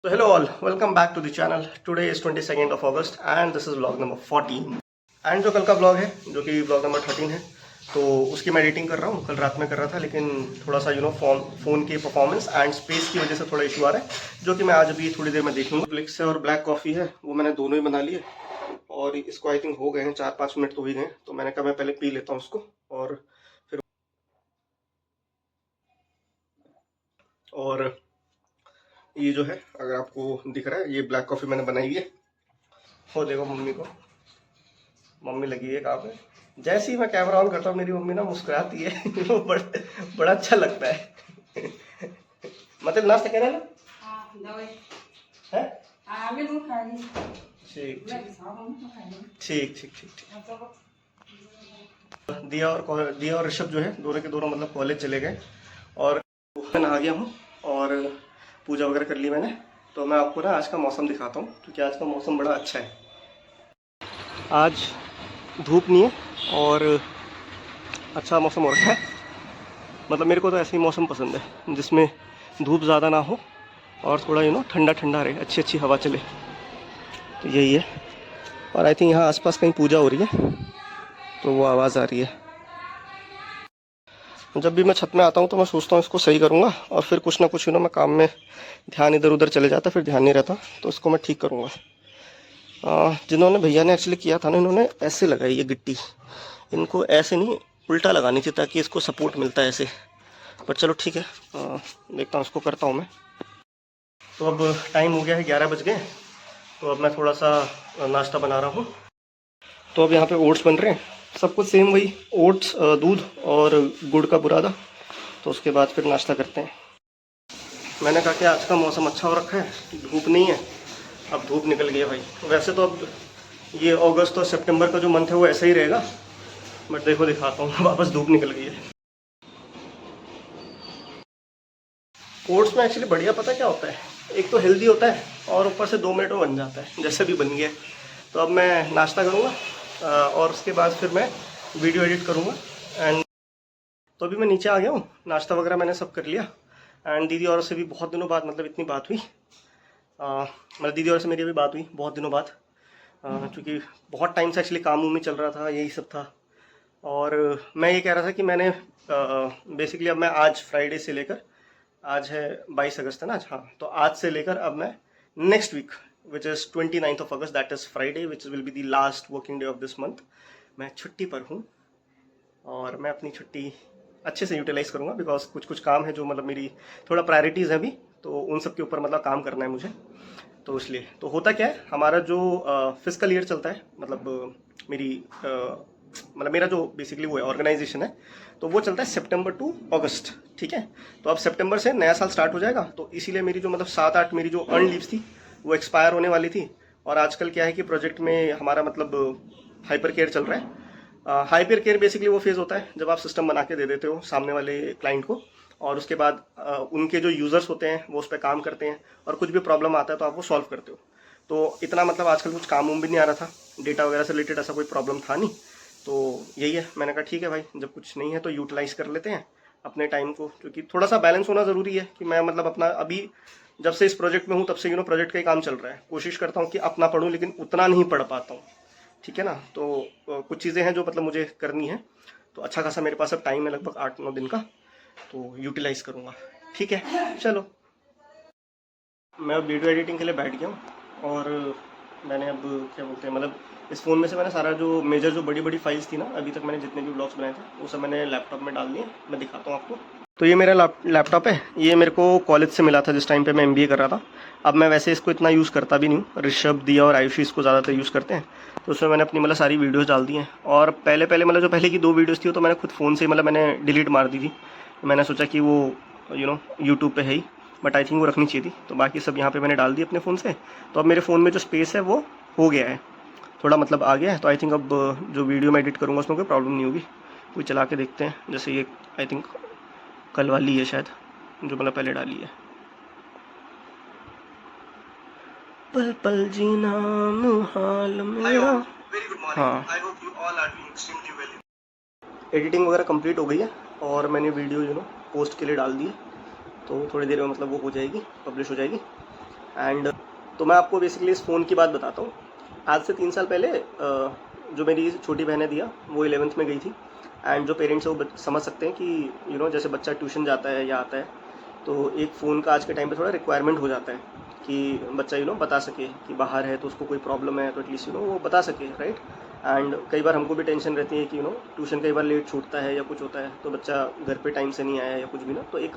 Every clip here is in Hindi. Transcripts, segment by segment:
So hello all, welcome back to the channel. Today is 22nd of August and this is vlog number 14. And जो कल का ब्लॉग है जो कि ब्लॉग नंबर 13 है तो उसकी मैं एडिटिंग कर रहा हूँ। कल रात में कर रहा था लेकिन थोड़ा सा फ़ोन की परफॉर्मेंस एंड स्पेस की वजह से थोड़ा इशू आ रहा है जो कि मैं आज अभी थोड़ी देर में देख लूँगा। ब्लैक से और ब्लैक कॉफ़ी है वो मैंने दोनों ही बना लिए और इसको आई थिंक हो गए हैं 4-5 मिनट तो ही गए, तो मैंने कहा मैं पहले पी लेता हूँ उसको और ये जो है अगर आपको दिख रहा है ये ब्लैक कॉफ़ी मैंने बनाई है। हो देखो मम्मी लगी है काम में। जैसे ही मैं कैमरा ऑन करता हूँ मेरी मम्मी ना मुस्कुराती है वो बड़ा अच्छा लगता है। मतलब नाश्ता कह रहे हैं? ठीक ठीक ठीक ठीक ठीक। दिया और ऋषभ जो है दोनों के दोनों मतलब कॉलेज चले गए और मैं नहा गया हूँ और पूजा वगैरह कर ली मैंने। तो मैं आपको ना आज का मौसम दिखाता हूँ क्योंकि आज का मौसम बड़ा अच्छा है। आज धूप नहीं है और अच्छा मौसम हो रखा है। मतलब मेरे को तो ऐसे ही मौसम पसंद है जिसमें धूप ज़्यादा ना हो और थोड़ा ठंडा ठंडा रहे, अच्छी अच्छी हवा चले। तो यही है। और आई थिंक यहाँ आसपास कहीं पूजा हो रही है तो वो आवाज़ आ रही है। जब भी मैं छत में आता हूँ तो मैं सोचता हूँ इसको सही करूँगा और फिर कुछ ना कुछ मैं काम में ध्यान इधर उधर चले जाता, फिर ध्यान नहीं रहता, तो इसको मैं ठीक करूँगा। जिन्होंने भैया ने एक्चुअली किया था ना, इन्होंने ऐसे लगाई ये गिट्टी, इनको ऐसे नहीं उल्टा लगानी थी ताकि इसको सपोर्ट मिलता है ऐसे। पर चलो ठीक है, देखता हूँ इसको करता हूँ मैं। तो अब टाइम हो गया है 11 बज गए, तो अब मैं थोड़ा सा नाश्ता बना रहा हूँ। तो अब यहाँ पे ओट्स बन रहे हैं, सब कुछ सेम वही ओट्स, दूध और गुड़ का बुरादा। तो उसके बाद फिर नाश्ता करते हैं। मैंने कहा कि आज का मौसम अच्छा हो रखा है, धूप नहीं है। अब धूप निकल गई है भाई। वैसे तो अब ये अगस्त और सितंबर का जो मंथ है वो ऐसा ही रहेगा, बट देखो दिखाता हूँ वापस धूप निकल गई है। ओट्स में एक्चुअली बढ़िया पता क्या होता है, एक तो हेल्दी होता है और ऊपर से 2 मिनट में बन जाता है, जैसे भी बन गया। तो अब मैं नाश्ता करूँगा और उसके बाद फिर मैं वीडियो एडिट करूँगा। एंड तो अभी मैं नीचे आ गया हूँ, नाश्ता वगैरह मैंने सब कर लिया। एंड दीदी और से भी बहुत दिनों बाद मतलब इतनी बात हुई, मतलब दीदी और से मेरी अभी बात हुई बहुत दिनों बाद, क्योंकि बहुत टाइम से एक्चुअली काम में चल रहा था, यही सब था। और मैं ये कह रहा था कि मैंने बेसिकली अब मैं आज फ्राइडे से लेकर, आज है 22 अगस्त है ना आज, हाँ, तो आज से लेकर अब मैं next week which is 29th of August, that is Friday which will be the last working day of this month, मैं छुट्टी पर हूँ। और मैं अपनी छुट्टी अच्छे से यूटिलाइज़ करूँगा बिकॉज कुछ कुछ काम है जो मतलब मेरी थोड़ा प्रायोरिटीज़ है अभी, तो उन सब के ऊपर मतलब काम करना है मुझे। तो इसलिए तो होता क्या है, हमारा जो फिजिकल ईयर चलता है, मतलब मेरी मतलब मेरा जो बेसिकली वो है ऑर्गेनाइजेशन है, तो वो चलता है सितंबर टू अगस्त, ठीक है। तो अब सितंबर से नया साल स्टार्ट हो जाएगा, तो इसीलिए मेरी जो मतलब 7-8 मेरी जो अर्न लीव्स थी वो एक्सपायर होने वाली थी। और आजकल क्या है कि प्रोजेक्ट में हमारा मतलब हाइपर केयर चल रहा है। हाइपर केयर बेसिकली वो फेज़ होता है जब आप सिस्टम बना के दे देते हो सामने वाले क्लाइंट को, और उसके बाद उनके जो यूज़र्स होते हैं वो उस पर काम करते हैं और कुछ भी प्रॉब्लम आता है तो आप वो सॉल्व करते हो। तो इतना मतलब आजकल कुछ काम भी नहीं आ रहा था, डेटा वगैरह से रिलेटेड ऐसा कोई प्रॉब्लम था नहीं। तो यही है, मैंने कहा ठीक है भाई, जब कुछ नहीं है तो यूटिलाइज़ कर लेते हैं अपने टाइम को, क्योंकि थोड़ा सा बैलेंस होना ज़रूरी है। कि मैं मतलब अपना अभी जब से इस प्रोजेक्ट में हूँ तब से प्रोजेक्ट का ही काम चल रहा है, कोशिश करता हूँ कि अपना पढ़ूँ लेकिन उतना नहीं पढ़ पाता हूँ, ठीक है ना। तो कुछ चीज़ें हैं जो मतलब मुझे करनी है, तो अच्छा खासा मेरे पास अब टाइम है लगभग 8-9 दिन का, तो यूटिलाइज़ करूँगा। ठीक है चलो, मैं अब वीडियो एडिटिंग के लिए बैठ गया हूँ और मैंने अब क्या बोलते हैं मतलब इस फ़ोन में से मैंने सारा जो मेजर जो बड़ी बड़ी फाइल्स थी ना अभी तक मैंने जितने भी ब्लॉग्स बनाए थे वो सब मैंने लैपटॉप में डाल दिए। मैं दिखाता हूँ आपको। तो ये मेरा लैपटॉप है, ये मेरे को कॉलेज से मिला था जिस टाइम पे मैं एमबीए कर रहा था। अब मैं वैसे इसको इतना यूज़ करता भी नहीं हूँ, ऋषभ, दिया और आयुषी इसको ज़्यादातर यूज़ करते हैं। तो उसमें मैंने अपनी मतलब सारी वीडियोज़ डाल दी हैं। और पहले पहले मतलब जो पहले की 2 वीडियोज़ थी वो तो मैंने खुद फ़ोन से मतलब मैंने डिलीट मार दी थी। मैंने सोचा कि वो यूट्यूब पे है ही, बट आई थिंक वो रखनी चाहिए थी। तो बाकी सब यहाँ पे मैंने डाल दी अपने फ़ोन से। तो अब मेरे फ़ोन में जो स्पेस है वो हो गया है, थोड़ा मतलब आ गया है। तो आई थिंक अब जो वीडियो मैं एडिट करूँगा उसमें कोई प्रॉब्लम नहीं होगी। कोई चला के देखते हैं, जैसे ये आई थिंक कल वाली है शायद, जो मतलब पहले डाली है। पल पल जीना मुहाल मेरा। हाँ, एडिटिंग वगैरह कंप्लीट हो गई है और मैंने वीडियो पोस्ट के लिए डाल दी है। तो थोड़ी देर में मतलब वो हो जाएगी, पब्लिश हो जाएगी। एंड तो मैं आपको बेसिकली इस फ़ोन की बात बताता हूँ। आज से 3 साल पहले जो मेरी छोटी बहन है दिया, वो 11th में गई थी। एंड जो पेरेंट्स हैं वो समझ सकते हैं कि जैसे बच्चा ट्यूशन जाता है या आता है, तो एक फ़ोन का आज के टाइम पे थोड़ा रिक्वायरमेंट हो जाता है कि बच्चा बता सके कि बाहर है तो उसको कोई प्रॉब्लम है तो एटलीस्ट वो बता सके, राइट। एंड कई बार हमको भी टेंशन रहती है कि ट्यूशन कई बार लेट छूटता है या कुछ होता है तो बच्चा घर पे टाइम से नहीं आया या कुछ भी ना, तो एक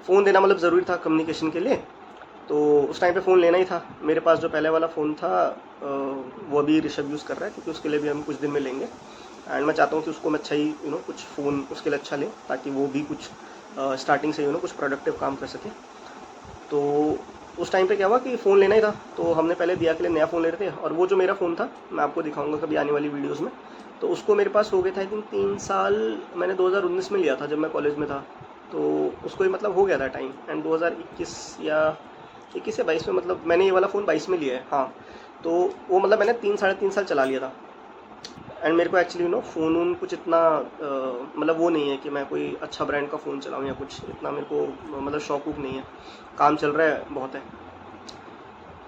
फ़ोन देना मतलब ज़रूरी था कम्युनिकेशन के लिए। तो उस टाइम पे फ़ोन लेना ही था। मेरे पास जो पहले वाला फ़ोन था वो अभी ऋषभ यूज़ कर रहा है, क्योंकि उसके लिए भी हम कुछ दिन में लेंगे। एंड मैं चाहता हूँ कि उसको मैं अच्छा ही कुछ फ़ोन उसके लिए अच्छा लें, ताकि वो भी कुछ स्टार्टिंग से कुछ प्रोडक्टिव काम कर सके। तो उस टाइम पे क्या हुआ कि फ़ोन लेना ही था, तो हमने पहले दिया के लिए नया फ़ोन ले रहे थे। और वो जो मेरा फ़ोन था, मैं आपको दिखाऊंगा कभी आने वाली वीडियोज़ में, तो उसको मेरे पास हो गए था आई थिंक 3 साल। मैंने 2019 में लिया था जब मैं कॉलेज में था, तो उसको ही मतलब हो गया था टाइम। एंड 2021 या 21 या 22 में, मतलब मैंने ये वाला फ़ोन 22 में लिया है, हाँ। तो वो मतलब मैंने 3 साढ़े 3 साल चला लिया था। एंड मेरे को एक्चुअली फ़ोन वोन कुछ इतना मतलब वो नहीं है कि मैं कोई अच्छा ब्रांड का फ़ोन चलाऊँ या कुछ इतना, मेरे को मतलब शौक वूक नहीं है। काम चल रहा है बहुत है।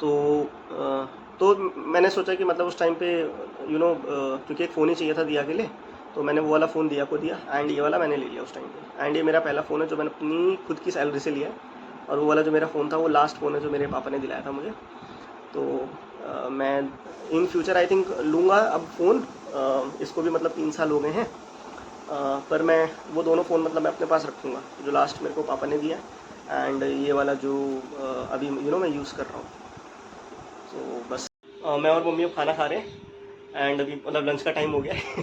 तो तो मैंने सोचा कि मतलब उस टाइम पे क्योंकि एक फ़ोन ही चाहिए था दिया के लिए, तो मैंने वो वाला फ़ोन दिया को दिया। एंड ये वाला मैंने ले लिया उस टाइम पे। एंड ये मेरा पहला फ़ोन है जो मैंने अपनी खुद की सैलरी से लिया है। और वो वाला जो मेरा फ़ोन था वो लास्ट फ़ोन है जो मेरे पापा ने दिलाया था मुझे। तो मैं इन फ्यूचर आई थिंक लूँगा अब फ़ोन। इसको भी मतलब 3 साल हो गए हैं। पर मैं वो दोनों फ़ोन मतलब मैं अपने पास रखूँगा, जो लास्ट मेरे को पापा ने दिया एंड ये वाला जो अभी मैं यूज़ कर रहा हूँ। तो बस मैं और मम्मी अब खाना खा रहे हैं एंड अभी मतलब लंच का टाइम हो गया है।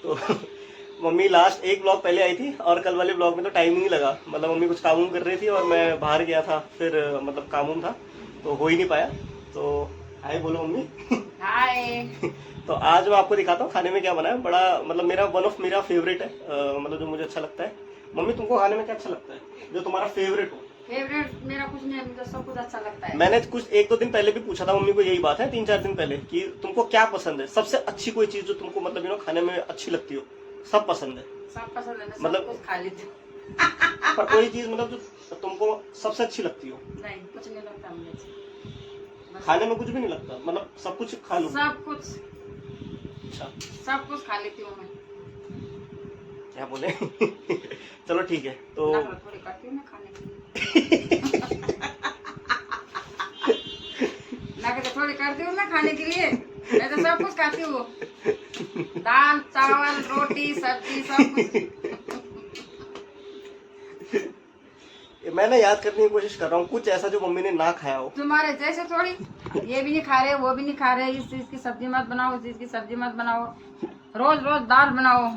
तो मम्मी लास्ट एक ब्लॉग पहले आई थी और कल वाले ब्लॉग में तो टाइम ही नहीं लगा। मतलब मम्मी कुछ काम कर रही थी और मैं बाहर गया था, फिर मतलब काम था तो हो ही नहीं पाया। तो हाय बोलो मम्मी। हाय। तो आज मैं आपको दिखाता हूँ खाने में क्या बना है। बड़ा मतलब मेरा फेवरेट है, मतलब जो मुझे अच्छा लगता है। मम्मी तुमको खाने में क्या अच्छा लगता है जो तुम्हारा फेवरेट हो? फेवरेट मेरा कुछ नहीं है, मुझे सब कुछ अच्छा लगता है। मैंने कुछ 1-2 दिन पहले भी पूछा था मम्मी को, यही बात है 3-4 दिन पहले, कि तुमको क्या पसंद है, सबसे अच्छी कोई चीज जो तुमको मतलब खाने में अच्छी लगती हो। सब पसंद है, सब पसंद है, मतलब सब कुछ खा लेती हूँ। पर कोई चीज मतलब जो तुमको सबसे अच्छी लगती हो? नहीं, कुछ नहीं लगता मुझे। खाने में कुछ भी नहीं लगता, मतलब सब कुछ खा लो? सब कुछ, अच्छा, सब कुछ खा लेती हूँ मैं। क्या बोले? चलो ठीक है। तो नखरा थोड़ी करती हूँ मैं खाने के लिए। नखरा थोड़ी करती हूँ मैं खाने के लिए, मैं तो सब कुछ खाती हूँ। दाल चावल रोटी सब्जी सब कुछ। मैंने याद करने की कोशिश कर रहा हूँ कुछ ऐसा जो मम्मी ने ना खाया हो। तुम्हारे जैसे थोड़ी, ये भी नहीं खा रहे वो भी नहीं खा रहे, इस चीज की सब्जी मत बनाओ, उस चीज की सब्जी मत बनाओ, रोज रोज दाल बनाओ।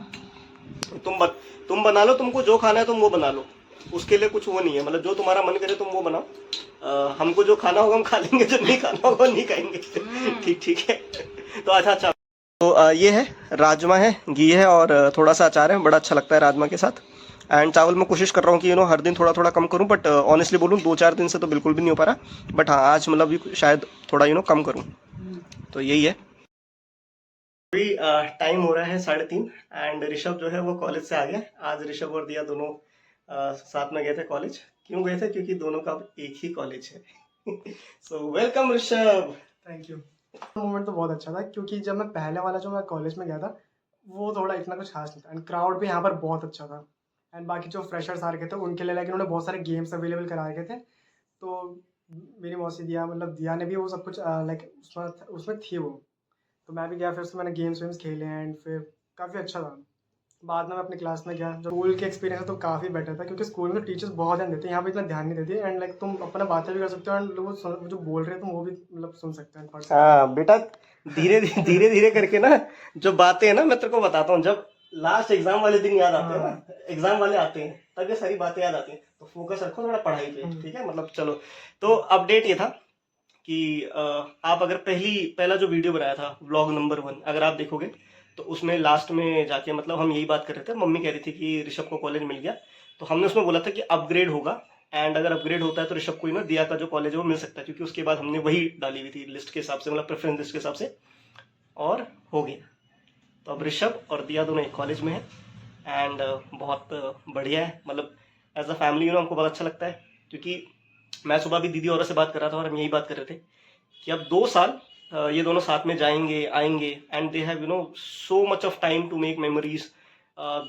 तुम बना लो, तुमको जो खाना है तुम वो बना लो, उसके लिए कुछ वो नहीं है। मतलब जो तुम्हारा मन करे तुम वो बनाओ। हमको जो खाना होगा हम खा लेंगे, जो नहीं खाना होगा नहीं खाएंगे। ठीक ठीक है। तो अच्छा। तो ये है राजमा है, घी है और थोड़ा सा अचार है। बड़ा अच्छा लगता है राजमा के साथ। एंड चावल मैं कोशिश कर रहा हूँ कि हर दिन थोड़ा थोड़ा कम करूँ, बट ऑनेस्टली बोलूँ 2-4 दिन से तो बिल्कुल भी नहीं हो पा रहा। बट हाँ आज मतलब शायद थोड़ा कम करूँ। तो यही है। अभी टाइम हो रहा है 3:30 एंड ऋषभ जो है वो कॉलेज से आ गया। आज ऋषभ और दिया दोनों साथ में गए थे कॉलेज। क्यों गए थे? क्योंकि दोनों का अब एक ही कॉलेज है। So welcome Rishabh. Thank you. Moment तो बहुत अच्छा था, क्योंकि जब मैं पहले वाला जो मैं कॉलेज में गया था वो थोड़ा इतना कुछ खास नहीं था। एंड क्राउड भी यहाँ पर बहुत अच्छा था। एंड बाकी जो फ्रेशर्स आ रखे थे उनके लिए लाइक उन्होंने बहुत सारे गेम्स अवेलेबल करा रखे थे। तो मेरी मौसी दिया, मतलब दिया ने भी वो सब कुछ लाइक उसमें थी वो। तो मैं भी गया, फिर उसमें मैंने गेम्स वेम्स खेले एंड फिर काफ़ी अच्छा था। बाद में मैं अपनी क्लास में गया, जो स्कूल के एक्सपीरियंस है तो काफ़ी बेटर था, क्योंकि स्कूल में टीचर्स बहुत ध्यान देते हैं, यहाँ पे इतना ध्यान नहीं देते। एंड लाइक तुम अपना बातें भी कर सकते हो एंड लोग जो बोल रहे हैं तुम वो भी मतलब सुन सकते हैं, पढ़ सकते हैं। हाँ बेटा, धीरे धीरे धीरे करके ना जो बातें हैं ना, मैं तेरे को बताता हूँ। जब लास्ट एग्जाम वाले दिन याद आते हैं ना, एग्जाम वाले आते हैं तब ये सारी बातें याद आती हैं। तो फोकस रखो थोड़ा पढ़ाई पे, ठीक है? मतलब चलो, तो अपडेट ये था कि आप अगर पहला जो वीडियो बनाया था व्लॉग नंबर 1, अगर आप देखोगे तो उसमें लास्ट में जाके मतलब हम यही बात कर रहे थे। मम्मी कह रही थी कि ऋषभ को कॉलेज मिल गया, तो हमने उसमें बोला था कि अपग्रेड होगा। एंड अगर अपग्रेड होता है तो ऋषभ को दिया का जो कॉलेज है वो मिल सकता है, क्योंकि उसके बाद हमने वही डाली हुई थी लिस्ट के हिसाब से, मतलब प्रेफरेंस लिस्ट के हिसाब से, और हो गया। तो अब ऋषभ और दिया दोनों एक कॉलेज में है एंड बहुत बढ़िया है। मतलब एज अ फैमिली हमको बहुत अच्छा लगता है, क्योंकि मैं सुबह भी दीदी और से बात कर रहा था और हम यही बात कर रहे थे कि अब 2 साल ये दोनों साथ में जाएंगे आएंगे, and they have so much of time to make memories.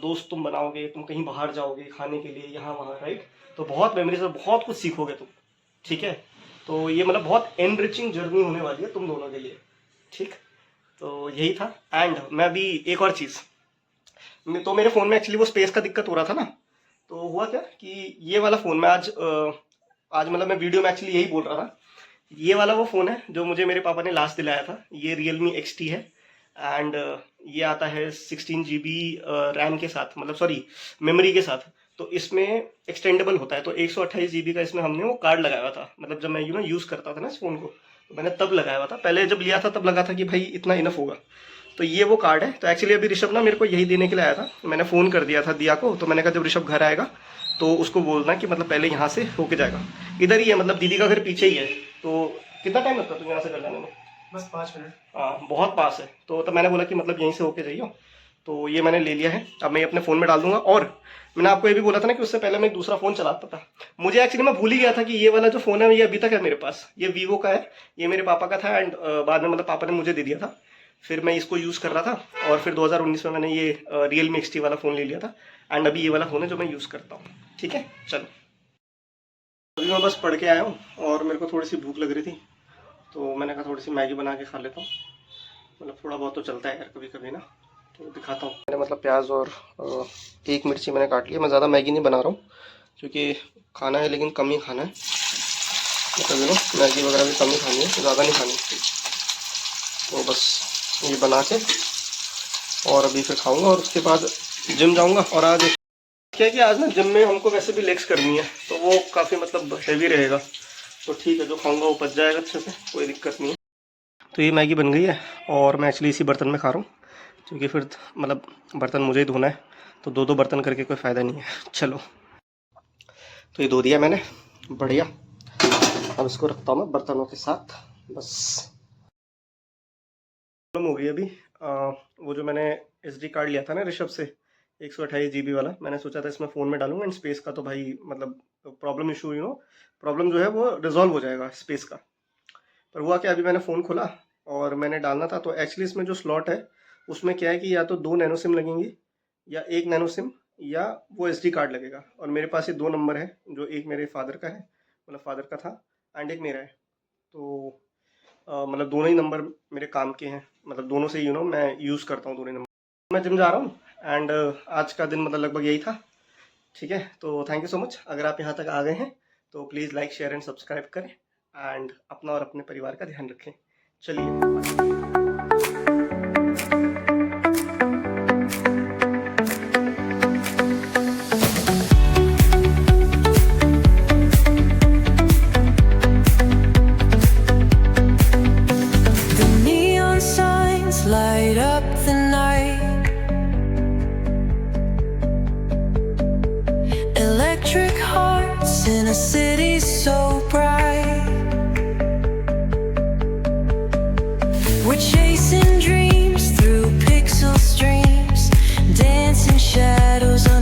दोस्त तुम बनाओगे, तुम कहीं बाहर जाओगे खाने के लिए यहाँ वहाँ, राइट? तो बहुत मेमोरीज और बहुत कुछ सीखोगे तुम, ठीक है? तो ये मतलब बहुत एनरिचिंग जर्नी होने वाली है तुम दोनों के लिए, ठीक? तो यही था। एंड मैं अभी एक और चीज़, तो मेरे फ़ोन में एक्चुअली वो स्पेस का दिक्कत हो रहा था ना, तो हुआ क्या कि ये वाला फ़ोन मैं आज मतलब मैं वीडियो में एक्चुअली यही बोल रहा था, ये वाला वो फ़ोन है जो मुझे मेरे पापा ने लास्ट दिलाया था। ये Realme XT है, एंड ये आता है 16 GB रैम के साथ, मतलब सॉरी मेमोरी के साथ। तो इसमें एक्सटेंडेबल होता है, तो 128 GB का इसमें हमने वो कार्ड लगाया हुआ था। मतलब जब मैं यूज़ करता था ना इस फ़ोन को, तो मैंने तब लगाया हुआ था। पहले जब लिया था तब लगा था कि भाई इतना इनफ होगा। तो ये वो कार्ड है। तो एक्चुअली अभी ऋषभ ना मेरे को यही देने के लिए आया था। मैंने फ़ोन कर दिया था दिया को, तो मैंने कहा जब ऋषभ घर आएगा तो उसको बोलना कि मतलब पहले यहाँ से होके जाएगा। इधर ही है, मतलब दीदी का घर पीछे ही है। तो कितना टाइम लगता है तुम यहाँ से घर जाने में? बस 5 मिनट। हाँ, बहुत पास है। तो तब मैंने बोला कि मतलब यहीं से होके जाइए। तो ये मैंने ले लिया है, अब मैं ये अपने फ़ोन में डाल दूंगा। और मैंने आपको ये भी बोला था ना कि उससे पहले मैं एक दूसरा फ़ोन चलाता था। मुझे एक्चुअली मैं भूल ही गया था कि ये वाला जो फ़ोन है ये अभी तक है मेरे पास। ये वीवो का है, ये मेरे पापा का था, एंड बाद में मतलब पापा ने मुझे दे दिया था। फिर मैं इसको यूज़ कर रहा था, और फिर 2019 में मैंने ये Realme XT वाला फ़ोन ले लिया था। एंड अभी ये वाला फ़ोन है जो मैं यूज़ करता हूँ, ठीक है? चलो, अभी मैं बस पढ़ के आया हूँ और मेरे को थोड़ी सी भूख लग रही थी, तो मैंने कहा थोड़ी सी मैगी बना के खा लेता हूँ। मतलब थोड़ा बहुत तो चलता है यार कभी कभी ना। तो दिखाता हूँ। मैंने मतलब प्याज और एक मिर्ची मैंने काट लिया। मैं ज़्यादा मैगी नहीं बना रहा हूँ क्योंकि खाना है लेकिन कम ही खाना है। मतलब मैगी वगैरह भी कम ही खानी है, ज़्यादा नहीं खानी। तो बस ये बना के और अभी फिर खाऊंगा, और उसके बाद जिम जाऊंगा। और आज क्या है कि आज ना जिम में हमको वैसे भी लेग्स करनी है, तो वो काफ़ी मतलब हैवी रहेगा। तो ठीक है, जो खाऊंगा वो पच जाएगा अच्छे से, कोई दिक्कत नहीं है। तो ये मैगी बन गई है और मैं एक्चुअली इसी बर्तन में खा रहा हूँ क्योंकि फिर मतलब बर्तन मुझे ही धोना है, तो 2-2 बर्तन करके कोई फ़ायदा नहीं है। चलो, तो ये धो दिया मैंने, बढ़िया। अब इसको रखता हूँ मैं बर्तनों के साथ। बस प्रॉब्लम हो गई अभी। वो जो मैंने SD कार्ड लिया था ना ऋषभ से 128 GB वाला, मैंने सोचा था इसमें फ़ोन में डालूंगा। एंड स्पेस का तो भाई मतलब प्रॉब्लम इशू प्रॉब्लम जो है वो रिजॉल्व हो जाएगा स्पेस का। पर हुआ क्या, अभी मैंने फ़ोन खोला और मैंने डालना था, तो एक्चुअली इसमें जो स्लॉट है उसमें क्या है कि या तो 2 नैनो सिम लगेंगी या 1 नैनो सिम या वो SD कार्ड लगेगा। और मेरे पास ये 2 नंबर है, जो एक मेरे फादर का है, मतलब फादर का था, एंड एक मेरा है। तो मतलब दोनों ही नंबर मेरे काम के हैं, मतलब दोनों से मैं यूज़ करता हूँ दोनों नंबर। मैं जिम जा रहा हूँ, एंड आज का दिन मतलब लगभग यही था, ठीक है? तो थैंक यू सो मच। अगर आप यहाँ तक आ गए हैं तो please like share and subscribe करें, एंड अपना और अपने परिवार का ध्यान रखें। चलिए, light up the night. Electric hearts in a city